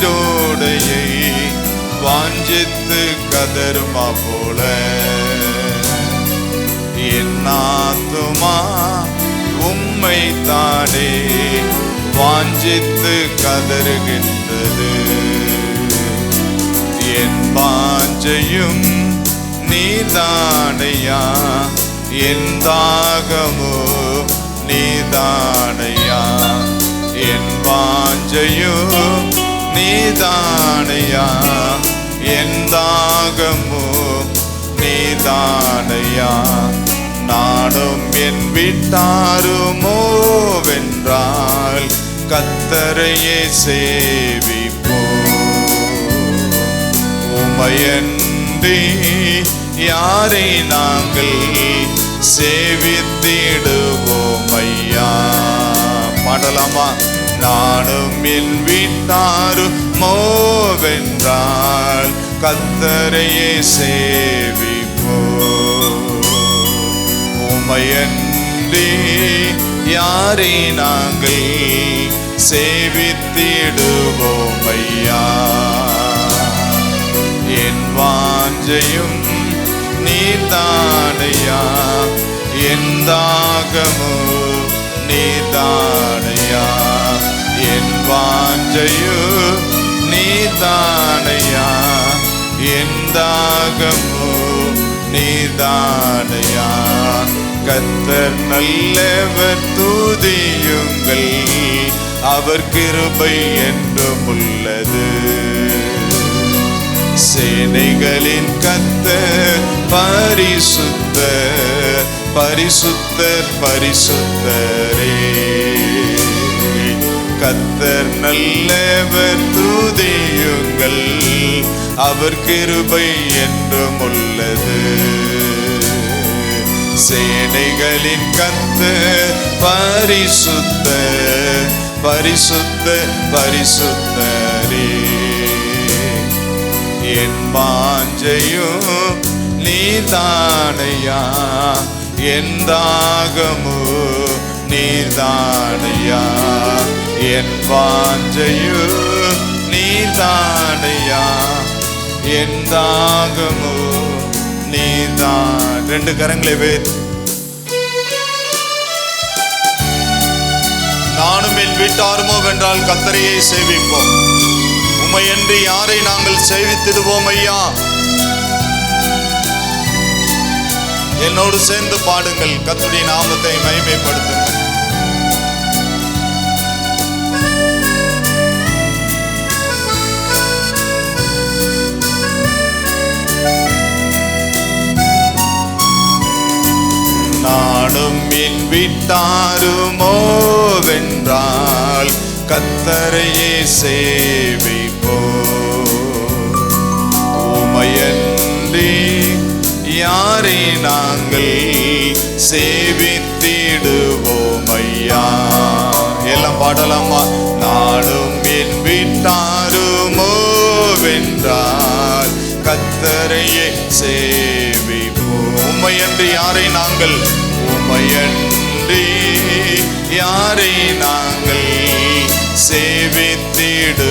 நீரோடையை வாஞ்சித்து கதருமா போல என் ஆத்துமா உம்மை தானே வாஞ்சித்து கதறுகின்றது. என் வாஞ்சையும் நீதானையா, என் தாகமோ நீதானையா. என் வாஞ்சையும் நீதானையா, என் தாகமோ நீதானையா. நானும் என் வீட்டாருமோ வென்றால் கர்த்தரையே சேவிப்போம். உமையன்றி யாரை நாங்கள் சேவித்திடுவோம் ஐயா. பாடலாமா? நானும் என் வீட்டாருமோ வென்றால் கர்த்தரையே சேவிப்போம். உமையன்றி யாரை நாங்கள் சேவித்திடுவோம் ஐயா. என் வாஞ்சையும் நீதானையா, என் தாகமோ நீதானையா. என் வாஞ்சையும் நீதானையா, என் தாகமோ நீதானையா. கர்த்தர் நல்லவர், துதியுங்கள், அவர் கிருபை என்றும் உள்ளது. சேனைகளின் கர்த்தர் பரிசுத்தர், பரிசுத்தர், பரிசுத்தரே. கர்த்தர் நல்லவர், துதியுங்கள், அவர் கிருபை என்றும் உள்ளது. சேனைகளின் கர்த்தர் பரிசுத்தர், பரிசுத்தர், பரிசுத்தரே. என் வாஞ்சையும் நீதானையா, என் தாகமோ நீதானையா. என் வாஞ்சையும் நீதானையா, என் தாகமோ நீதான். ரெண்டு கரங்களை வைத்து நானும் என் வீட்டாருமோ வென்றால் கர்த்தரையே சேவிப்போம். உம்மையன்றி யாரை நாங்கள் சேவித்திடுவோம் ஐயா. என்னோடு சேர்ந்து பாடுங்கள், கர்த்தருடைய நாமத்தை மகிமைப்படுத்துங்கள். நானும் என் வீட்டாருமோ வென்றால் கர்த்தரையே சேவிப்போம். உமையன்றி யாரை நாங்கள் சேவித்திடுவோம் ஐயா. எல்லாம் பாடலாமா? நானும் என் வீட்டாருமோ வென்றால் கர்த்தரையே சேவிப்போம். உமையன்றி யாரை நாங்கள், உமையன்றி யாரை நாங்கள் சேவித்திடுவோம்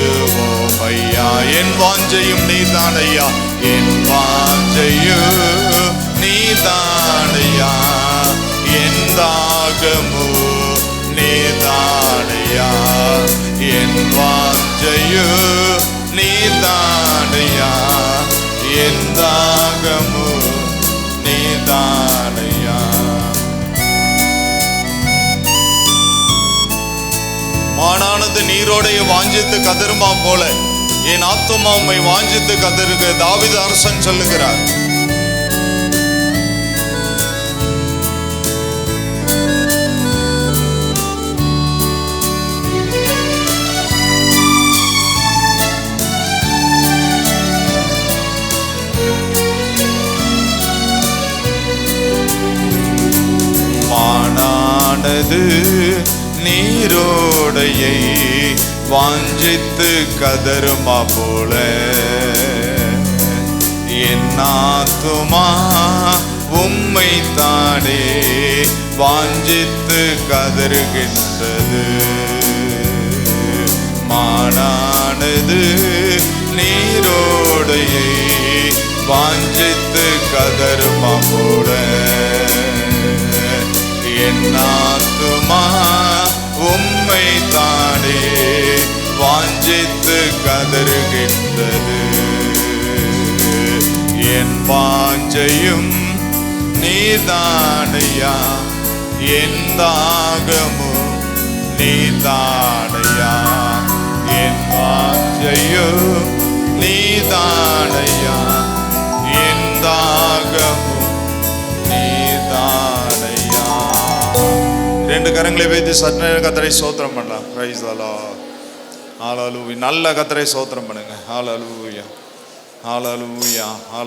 ஐயா. என் வாஞ்சையும் நீதானையா, என் வாஞ்சையும் நீதானையா. என் தாகமோ நீதானையா. என் வாஞ்சையும் நீதானையா, என் தாகமோ நீதானையா. மானானது நீரோடைய வாஞ்சித்து கதருமா போல என் ஆத்துமா உம்மை வாஞ்சித்து கதறுக. தாவீது அரசன் சொல்லுகிறார். மானானது நீரோடையை வாஞ்சித்து கதருமா போல என் ஆத்துமா உம்மை தானே வாஞ்சித்து கதறுகின்றது. மானானது கதறுகின்றது. நீரோடையை வாஞ்சித்து கதறுமா போல என் ஆத்துமா உம்மை தானே வாஞ்சித்து கதறுகின்றது. என் வாஞ்சையும் நீதானையா, என் தாகமும் நீதானையா. என் வாஞ்சையும் நீதானையா, என் தாகமும் நீதானையா. ரெண்டு கரங்களை வைத்து சற்று கர்த்தரை ஸ்தோத்திரம் பண்ணலாம். Praise the Lord. ஹalleluya. நல்ல கர்த்தரை ஸ்தோத்திரம் பண்ணுங்க. ஹalleluya, ஹalleluya.